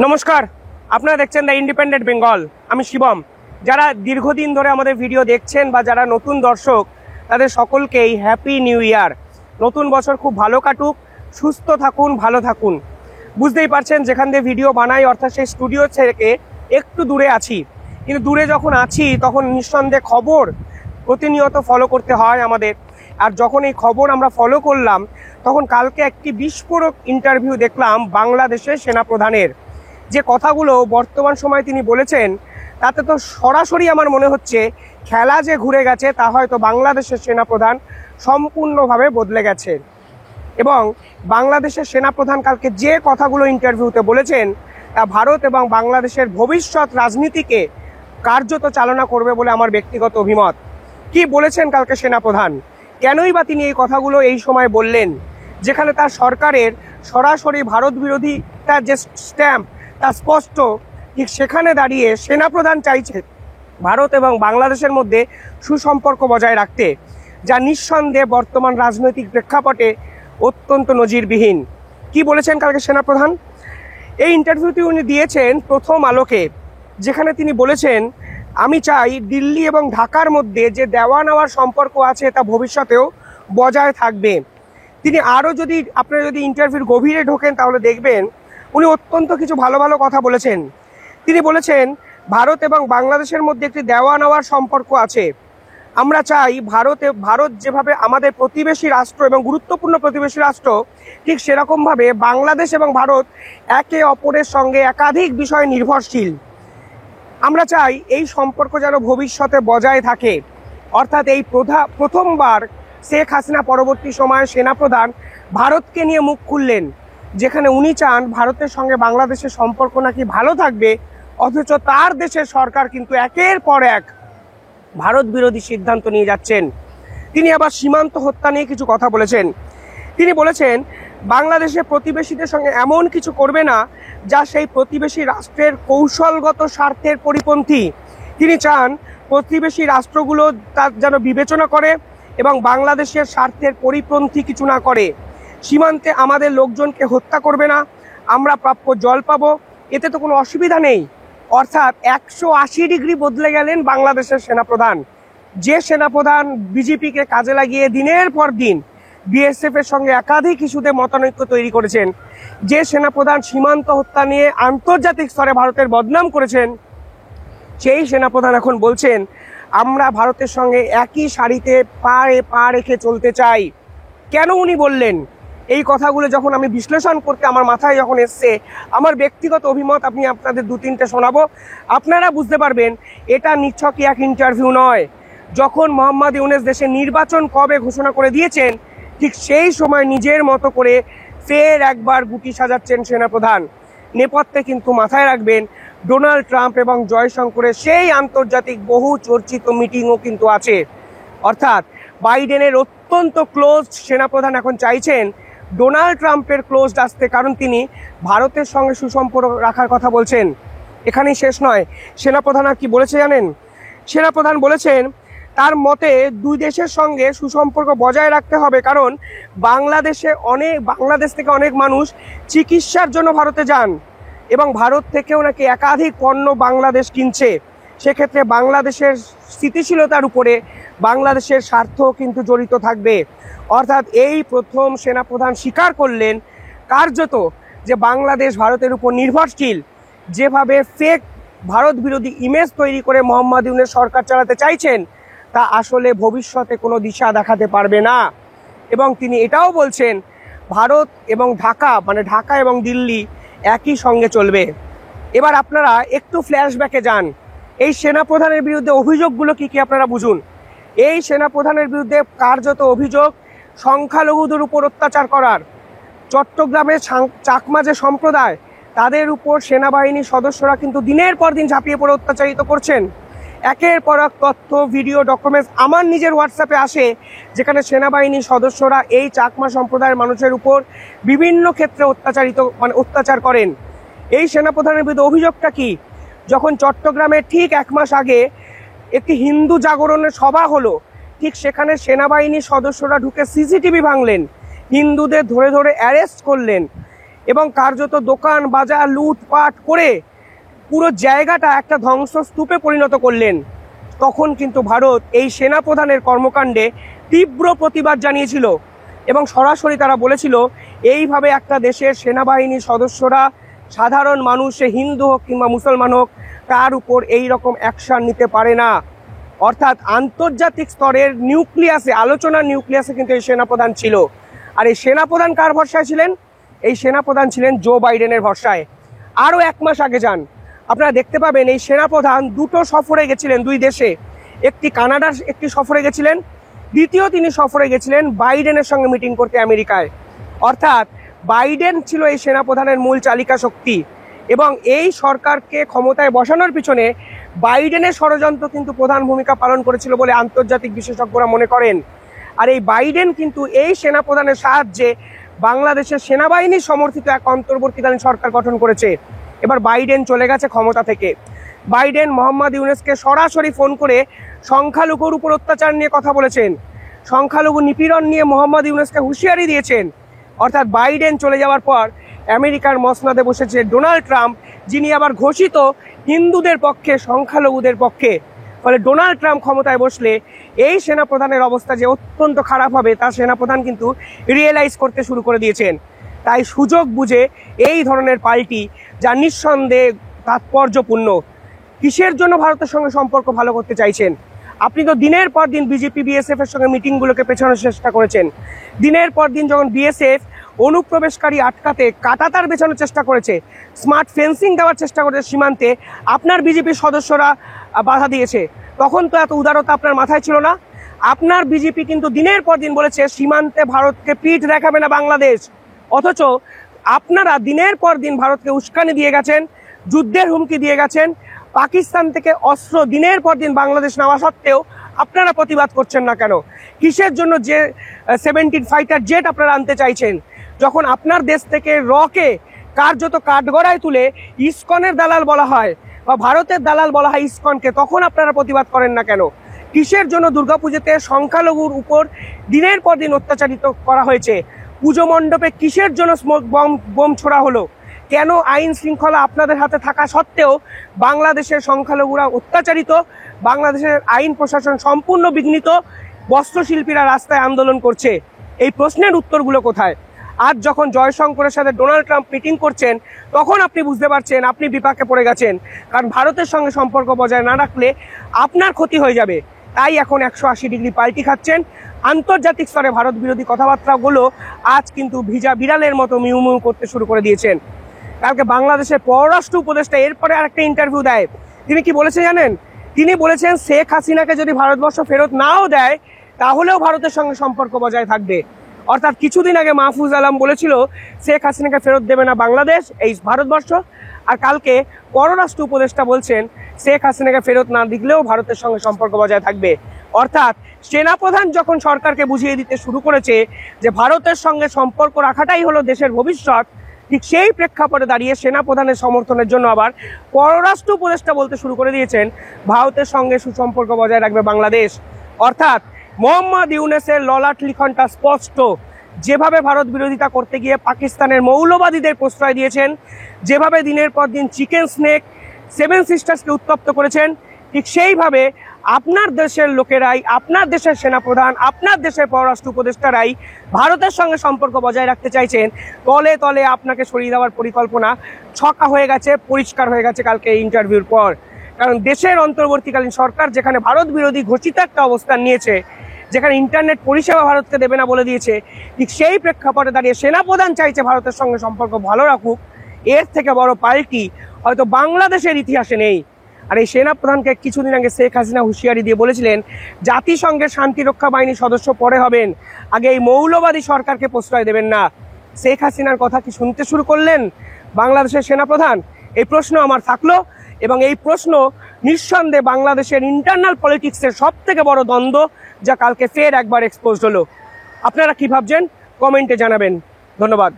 নমস্কার, আপনারা দেখছেন দ্য ইন্ডিপেন্ডেন্ট বেঙ্গল। আমি শিবম। যারা দীর্ঘদিন ধরে আমাদের ভিডিও দেখছেন বা যারা নতুন দর্শক, তাদের সকলকেই হ্যাপি নিউ ইয়ার। নতুন বছর খুব ভালো কাটুক, সুস্থ থাকুন, ভালো থাকুন। বুঝতেই পারছেন যেখান দিয়ে ভিডিও বানাই, অর্থাৎ সেই স্টুডিও থেকে একটু দূরে আছি। কিন্তু দূরে যখন আছি তখন নিঃসন্দেহে খবর প্রতিনিয়ত ফলো করতে হয় আমাদের। আর যখন এই খবর আমরা ফলো করলাম, তখন কালকে একটি বিস্ফোরক ইন্টারভিউ দেখলাম বাংলাদেশের সেনাপ্রধানের। যে কথাগুলো বর্তমান সময়ে তিনি বলেছেন, তাতে তো সরাসরি আমার মনে হচ্ছে খেলা যে ঘুরে গেছে, তা হয়তো বাংলাদেশের সেনাপ্রধান সম্পূর্ণভাবে বদলে গেছে। এবং বাংলাদেশের সেনাপ্রধান কালকে যে কথাগুলো ইন্টারভিউতে বলেছেন, তা ভারত এবং বাংলাদেশের ভবিষ্যৎ রাজনীতিকে কার্যত চালনা করবে বলে আমার ব্যক্তিগত অভিমত। কি বলেছেন কালকে সেনাপ্রধান? কেনই বা তিনি এই কথাগুলো এই সময় বললেন, যেখানে তার সরকারের সরাসরি ভারত বিরোধী তার যে স্ট্যাম্প তা স্পষ্ট। ঠিক সেখানে দাঁড়িয়ে সেনাপ্রধান চাইছে ভারত এবং বাংলাদেশের মধ্যে সুসম্পর্ক বজায় রাখতে, যা নিঃসন্দেহে বর্তমান রাজনৈতিক প্রেক্ষাপটে অত্যন্ত নজিরবিহীন। কি বলেছেন কালকে সেনাপ্রধান? এই ইন্টারভিউটি উনি দিয়েছেন প্রথম আলোকে, যেখানে তিনি বলেছেন, আমি চাই দিল্লি এবং ঢাকার মধ্যে যে দেওয়া নেওয়ার সম্পর্ক আছে তা ভবিষ্যতেও বজায় থাকবে। তিনি আরও আপনারা যদি ইন্টারভিউর গভীরে ঢোকেন তাহলে দেখবেন উনি অত্যন্ত কিছু ভালো ভালো কথা বলেছেন। তিনি বলেছেন ভারত এবং বাংলাদেশের মধ্যে একটি দেওয়া নেওয়ার সম্পর্ক আছে। আমরা চাই ভারত যেভাবে আমাদের প্রতিবেশী রাষ্ট্র এবং গুরুত্বপূর্ণ প্রতিবেশী রাষ্ট্র, ঠিক সেরকমভাবে বাংলাদেশ এবং ভারত একে অপরের সঙ্গে একাধিক বিষয়ে নির্ভরশীল। আমরা চাই এই সম্পর্ক যেন ভবিষ্যতে বজায় থাকে। অর্থাৎ এই প্রথমবার শেখ হাসিনা পরবর্তী সময়ে সেনাপ্রধান ভারতকে নিয়ে মুখ খুললেন, যেখানে উনি চান ভারতের সঙ্গে বাংলাদেশের সম্পর্ক নাকি ভালো থাকবে, অথচ তার দেশের সরকার কিন্তু একের পর এক ভারত বিরোধী সিদ্ধান্ত নিয়ে যাচ্ছেন। তিনি আবার সীমান্ত হত্যা নিয়ে কিছু কথা বলেছেন। তিনি বলেছেন বাংলাদেশের প্রতিবেশীদের সঙ্গে এমন কিছু করবে না যা সেই প্রতিবেশী রাষ্ট্রের কৌশলগত স্বার্থের পরিপন্থী। তিনি চান প্রতিবেশী রাষ্ট্রগুলো তার যেন বিবেচনা করে এবং বাংলাদেশের স্বার্থের পরিপন্থী কিছু না করে। সীমান্তে আমাদের লোকজনকে হত্যা করবে না, আমরা প্রাপ্য জল পাবো, এতে তো কোনো অসুবিধা নেই। অর্থাৎ 180 ডিগ্রি বদলে গেলেন বাংলাদেশের সেনাপ্রধান। যে সেনাপ্রধান বিজেপিকে কাজে লাগিয়ে দিনের পর দিন বিএসএফ এর সঙ্গে একাধিক ইস্যুতে মতানৈক্য তৈরি করেছেন, যে সেনাপ্রধান সীমান্ত হত্যা নিয়ে আন্তর্জাতিক স্তরে ভারতের বদনাম করেছেন, সেই সেনাপ্রধান এখন বলছেন আমরা ভারতের সঙ্গে একই সারিতে পা রেখে চলতে চাই। কেন উনি বললেন এই কথাগুলো? যখন আমি বিশ্লেষণ করতে আমার মাথায় যখন এসছে, আমার ব্যক্তিগত অভিমত আমি আপনাদের 2-3টে শোনাবো, আপনারা বুঝতে পারবেন এটা নিছক এক ইন্টারভিউ নয়। যখন মোহাম্মদ ইউনূস দেশে নির্বাচন কবে ঘোষণা করে দিয়েছেন, ঠিক সেই সময় নিজের মতো করে ফের একবার গুটি সাজাচ্ছেন সেনাপ্রধান। নেপথ্যে কিন্তু মাথায় রাখবেন ডোনাল্ড ট্রাম্প এবং জয়শঙ্করের সেই আন্তর্জাতিক বহু চর্চিত মিটিংও কিন্তু আছে। অর্থাৎ বাইডেনের অত্যন্ত ক্লোজ সেনাপ্রধান এখন চাইছেন ডোনাল্ড ট্রাম্পের ক্লোজ আসতে, কারণ তিনি ভারতের সঙ্গে সুসম্পর্ক রাখার কথা বলছেন। এখানেই শেষ নয়, সেনাপ্রধান আর কি বলেছে জানেন? সেনাপ্রধান বলেছেন তার মতে দুই দেশের সঙ্গে সুসম্পর্ক বজায় রাখতে হবে, কারণ বাংলাদেশ থেকে অনেক মানুষ চিকিৎসার জন্য ভারতে যান এবং ভারত থেকেও নাকি একাধিক পণ্য বাংলাদেশ কিনছে। সেক্ষেত্রে বাংলাদেশের স্থিতিশীলতার উপরে বাংলাদেশের স্বার্থ কিন্তু জড়িত থাকবে। অর্থাৎ এই প্রথম সেনাপ্রধান স্বীকার করলেন কার্যত যে বাংলাদেশ ভারতের উপর নির্ভরশীল। যেভাবে ফেক ভারত বিরোধী ইমেজ তৈরি করে মোহাম্মদ ইউনূস সরকার চালাতে চাইছেন, তা আসলে ভবিষ্যতে কোনো দিশা দেখাতে পারবে না। এবং তিনি এটাও বলছেন ভারত এবং ঢাকা এবং দিল্লি একই সঙ্গে চলবে। এবার আপনারা একটু ফ্ল্যাশব্যাকে যান। এই সেনাপ্রধানের বিরুদ্ধে অভিযোগগুলো কি কি আপনারা বুঝুন। এই সেনাপ্রধানের বিরুদ্ধে কার্যত অভিযোগ সংখ্যালঘুদের উপর অত্যাচার করার। চট্টগ্রামের চাকমা যে সম্প্রদায়, তাদের উপর সেনাবাহিনীর সদস্যরা কিন্তু দিনের পর দিন ঝাঁপিয়ে পড়ে অত্যাচারিত করছেন। একের পর এক তথ্য, ভিডিও, ডকুমেন্টস আমার নিজের হোয়াটসঅ্যাপে আসে, যেখানে সেনাবাহিনীর সদস্যরা এই চাকমা সম্প্রদায়ের মানুষের উপর বিভিন্ন ক্ষেত্রে অত্যাচার করেন। এই সেনাপ্রধানের বিরুদ্ধে অভিযোগটা কি? যখন চট্টগ্রামে ঠিক 1 মাস আগে একটি হিন্দু জাগরণের সভা হলো, ঠিক সেখানে সেনাবাহিনীর সদস্যরা ঢুকে সিসিটিভি ভাঙলেন, হিন্দুদের ধরে ধরে অ্যারেস্ট করলেন। এবং কার্যত দোকান বাজার লুটপাট করে পুরো জায়গাটা একটা ধ্বংসস্তূপে পরিণত করলেন, তখন কিন্তু ভারত এই সেনাপ্রধানের কর্মকাণ্ডে তীব্র প্রতিবাদ জানিয়েছিল এবং সরাসরি তারা বলেছিল এইভাবে একটা দেশের সেনাবাহিনীর সদস্যরা, সাধারণ মানুষ, সে হিন্দু হোক কিংবা মুসলমান হোক, তার উপর এই রকম অ্যাকশন নিতে পারে না। অর্থাৎ আন্তর্জাতিক স্তরের নিউক্লিয়াসে, আলোচনার নিউক্লিয়াসে কিন্তু এই সেনাপ্রধান ছিল। আর এই সেনাপ্রধান কার ভরসায় ছিলেন? এই সেনাপ্রধান ছিলেন জো বাইডেনের ভরসায়। আরও 1 মাস আগে যান, আপনারা দেখতে পাবেন এই সেনাপ্রধান 2টো সফরে গেছিলেন 2 দেশে। একটি কানাডার একটি সফরে গেছিলেন, দ্বিতীয় তিনি সফরে গেছিলেন বাইডেনের সঙ্গে মিটিং করতে আমেরিকায়। অর্থাৎ বাইডেন ছিল এই সেনাপ্রধানের মূল চালিকা শক্তি এবং এই সরকারকে ক্ষমতায় বসানোর পিছনে বাইডেনের ষড়যন্ত্র কিন্তু প্রধান ভূমিকা পালন করেছিল বলে আন্তর্জাতিক বিশেষজ্ঞরা মনে করেন। আর এই বাইডেন কিন্তু এই সেনাপ্রধানের সাহায্যে বাংলাদেশের সেনাবাহিনীর সমর্থিত এক অন্তর্বর্তীকালীন সরকার গঠন করেছে। এবার বাইডেন চলে গেছে ক্ষমতা থেকে। বাইডেন মোহাম্মদ ইউনূসকে সরাসরি ফোন করে সংখ্যালঘুর উপর অত্যাচার নিয়ে কথা বলেছেন, সংখ্যালঘু নিপীড়ন নিয়ে মোহাম্মদ ইউনূসকে হুঁশিয়ারি দিয়েছেন। অর্থাৎ বাইডেন চলে যাওয়ার পর আমেরিকার মসনদে বসেছে ডোনাল্ড ট্রাম্প, যিনি আবার ঘোষিত হিন্দুদের পক্ষে, সংখ্যালঘুদের পক্ষে। ফলে ডোনাল্ড ট্রাম্প ক্ষমতায় বসলে এই সেনাপ্রধানের অবস্থা যে অত্যন্ত খারাপ হবে তা সেনাপ্রধান কিন্তু রিয়েলাইজ করতে শুরু করে দিয়েছেন। তাই সুযোগ বুঝে এই ধরনের পাল্টি, যা নিঃসন্দেহে তাৎপর্যপূর্ণ। কিসের জন্য ভারতের সঙ্গে সম্পর্ক ভালো করতে চাইছেন? আপনি তো দিনের পর দিন বিজেপি বিএসএফ এর সঙ্গে মিটিংগুলোকে পেছানোর চেষ্টা করেছেন। দিনের পর দিন যখন বিএসএফ অনুপ্রবেশকারী আটকাতে কাঁটাতার বেছানোর চেষ্টা করেছে, স্মার্ট ফেন্সিং দেওয়ার চেষ্টা করেছে সীমান্তে, আপনার বিজেপির সদস্যরা বাধা দিয়েছে, তখন তো এত উদারতা আপনার মাথায় ছিল না। আপনার বিজেপি কিন্তু দিনের পর দিন বলেছে সীমান্তে ভারতকে পিঠ দেখাবে না বাংলাদেশ, অথচ আপনারা দিনের পর দিন ভারতকে উস্কানি দিয়ে গেছেন, যুদ্ধের হুমকি দিয়ে গেছেন। পাকিস্তান থেকে অস্ত্র দিনের পর দিন বাংলাদেশ নেওয়া সত্ত্বেও আপনারা প্রতিবাদ করছেন না কেন? কিসের জন্য যে 17 ফাইটার জেট আপনারা আনতে চাইছেন, যখন আপনার দেশ থেকে রকে কার্যত কাঠগড়ায় তুলে ইসকনের দালাল বলা হয় বা ভারতের দালাল বলা হয় ইসকনকে, তখন আপনারা প্রতিবাদ করেন না কেন? কিসের জন্য দুর্গাপুজোতে সংখ্যালঘুর উপর দিনের পর দিন অত্যাচারিত করা হয়েছে? পুজো মণ্ডপে কিসের জন্য স্মোক বোম ছোড়া হলো? কেন আইন শৃঙ্খলা আপনাদের হাতে থাকা সত্ত্বেও বাংলাদেশের সংখ্যালঘুরা অত্যাচারিত, বাংলাদেশের আইন প্রশাসন সম্পূর্ণ বিঘ্নিত, বস্ত্রশিল্পীরা রাস্তায় আন্দোলন করছে? এই প্রশ্নের উত্তরগুলো কোথায়? আজ যখন জয়শঙ্করের সাথে ডোনাল্ড ট্রাম্প মিটিং করছেন, তখন আপনি বুঝতে পারছেন আপনি বিপাকে পড়ে গেছেন, কারণ ভারতের সঙ্গে সম্পর্ক বজায় না রাখলে আপনার ক্ষতি হয়ে যাবে। তাই এখন 180 ডিগ্রি পাল্টি খাচ্ছেন। আন্তর্জাতিক স্তরে ভারত বিরোধী কথাবার্তাগুলো আজ কিন্তু ভিজা বিড়ালের মতো মিউ মিউ করতে শুরু করে দিয়েছেন। কালকে বাংলাদেশের পররাষ্ট্র উপদেষ্টা এরপরে আরেকটা ইন্টারভিউ দেয়। তিনি কি বলেছে জানেন? তিনি বলেছেন শেখ হাসিনাকে যদি ভারতবর্ষ ফেরত নাও দেয় তাহলেও ভারতের সঙ্গে সম্পর্ক বজায় থাকবে। অর্থাৎ কিছুদিন আগে মাহফুজ আলম বলেছিল শেখ হাসিনাকে ফেরত দেবে না বাংলাদেশ, এই ভারতবর্ষ। আর কালকে পররাষ্ট্র উপদেষ্টা বলছেন শেখ হাসিনাকে ফেরত না দিলেও ভারতের সঙ্গে সম্পর্ক বজায় থাকবে। অর্থাৎ সেনাপ্রধান যখন সরকারকে বুঝিয়ে দিতে শুরু করেছে যে ভারতের সঙ্গে সম্পর্ক রাখাটাই হলো দেশের ভবিষ্যৎ, ঠিক সেই প্রেক্ষাপটে দাঁড়িয়ে সেনাপ্রধানের সমর্থনের জন্য আবার পররাষ্ট্র উপদেষ্টা বলতে শুরু করে দিয়েছেন ভারতের সঙ্গে সুসম্পর্ক বজায় রাখবে বাংলাদেশ। অর্থাৎ মোহাম্মদ ইউনূসের ললাট লিখনটা স্পষ্ট। যেভাবে ভারত বিরোধিতা করতে গিয়ে পাকিস্তানের মৌলবাদীদের প্রশ্রয় দিয়েছেন, যেভাবে দিনের পর দিন চিকেন স্নেক 7 সিস্টার্সকে উত্তপ্ত করেছেন, ঠিক সেইভাবে আপনার দেশের লোকেরাই, আপনার দেশের সেনাপ্রধান, আপনার দেশের পররাষ্ট্র উপদেষ্টারাই ভারতের সঙ্গে সম্পর্ক বজায় রাখতে চাইছেন। তলে তলে আপনাকে সরিয়ে দেওয়ার পরিকল্পনা ছকা হয়ে গেছে, পরিষ্কার হয়ে গেছে কালকে ইন্টারভিউর পর। কারণ দেশের অন্তর্বর্তীকালীন সরকার যেখানে ভারত বিরোধী ঘোষিত একটা অবস্থান নিয়েছে, যেখানে ইন্টারনেট পরিষেবা ভারতকে দেবে না বলে দিয়েছে, ঠিক সেই প্রেক্ষাপটে দাঁড়িয়ে সেনাপ্রধান চাইছে ভারতের সঙ্গে সম্পর্ক ভালো রাখুক। এর থেকে বড় পাল্টি হয়তো বাংলাদেশের ইতিহাসে নেই। আর এই সেনাপ্রধানকে কিছুদিন আগে শেখ হাসিনা হুঁশিয়ারি দিয়ে বলেছিলেন জাতিসংঘের শান্তিরক্ষা বাহিনীর সদস্য পরে হবেন, আগে এই মৌলবাদী সরকারকে প্রশ্রয় দেবেন না। শেখ হাসিনার কথা কি শুনতে শুরু করলেন বাংলাদেশের সেনাপ্রধান? এই প্রশ্ন আমার থাকলো, এবং এই প্রশ্ন নিঃসন্দেহে বাংলাদেশের ইন্টারনাল পলিটিক্সের সব থেকে বড় দ্বন্দ্ব, যা কালকে ফের একবার এক্সপোজড হলো। আপনারা কি ভাবছেন কমেন্টে জানাবেন। ধন্যবাদ।